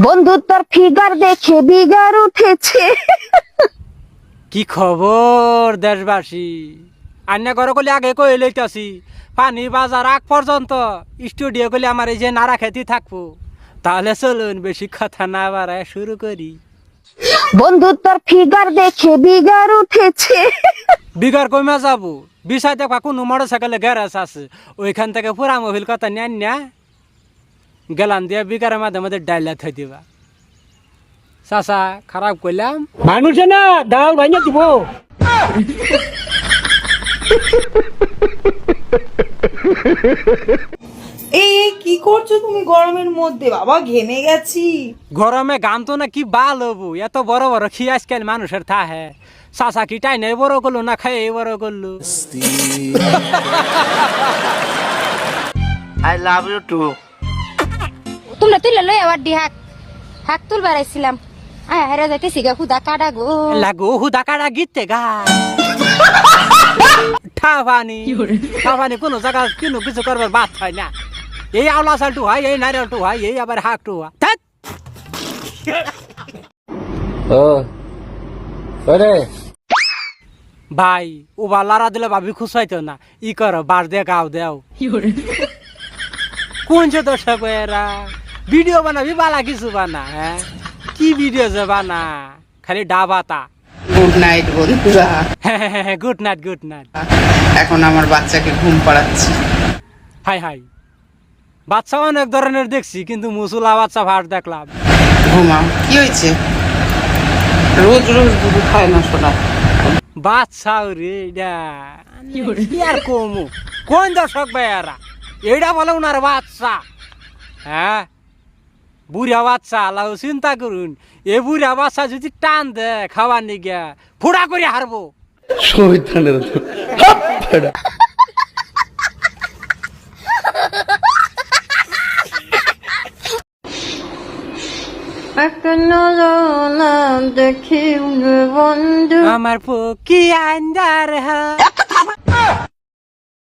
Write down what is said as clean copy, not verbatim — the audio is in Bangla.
বন্ধু তোর ফিগার দেখে বিগার উঠেছে। কি খবর দেশবাসী? আন্যা ঘর কলি আগে কই লইতাছি পানি বাজার আগ পর্যন্ত স্টুডিও কলি আমার এই যে নাড়া খেতে থাকবো। তাহলে চলুন বেশি কথা না বাড়ায় শুরু করি। বন্ধু তোর ফিগার দেখে বিগার উঠেছে। বিঘার কমে যাবো বিষয় দেখা কোনো মোটর সাইকেলে গ্যারেজ আছে, ওইখান থেকে পুরা মোবিল কথা নেন না গেলাম দিয়ে বিঘারের মাঝে মাঝে ডাইলা থই দিবা। চাচা খারাপ করলাম মানুষে না ডাল ভাঙিয়ে দিব। এই এই, কি করছো তুমি গরমের মধ্যে? বাবা ঘেমে গেছি। গরমে গাম তো না কি বাল হবো, এত বড় বড় খি আজকাল মানুষের থাহে। চাচা কি টাই নাই বড় করলো না খাই বড় করলো। I love you too. তোমরা তুলে লই আবার দি হাক হাক তুল বাড়াইছিলাম। আয় হেরে যাইতেছি গা খুদা কাটা গো। লাগো হুদা কাটা গিতে গা ঠাফানি ঠাফানি কোনো জায়গা কোনো কিছু করবার বাদ হয় না। এই আওলা চালটু হয়, এই নারিয়ালটু হয়, এই আবার হাকটু হয়। ধ্যাৎ। ভাই ও লারা দিলে ভাবি খুশ হইতো না, ই করো বার দিয়ে গাও দেও। কোন যে দর্শক এরা ভিডিও বানাবি বালা কিছু বানা, হ্যাঁ কি ভিডিও যে বানা খালি ডাবাতা। গুড নাইট বন্ধুরা। Good night good night. এখন আমার বাচ্চাকে ঘুম পাড়াচ্ছি। হাই হাই বাচ্চা অনেক ধরনের দেখছি, কিন্তু মুসুলা বাচ্চা ভাট দেখলাম। ঘুমাও, কি হয়েছে? রোজ রোজ দুধ খায় না শোনা। বাচ্চা রে এটা কি আর কমু, কোন দর্শক ভাইয়ারা এইটা বলে উনার বাচ্চা? হ্যাঁ বুড়া বাচ্চা লাউ চিন্তা করুন, এ বুড়া বাচ্চা যদি টান দে খাওয়ার নিগা ফুড়া করে হারবো। দেখি বন্ধু আমার পকি আন্দার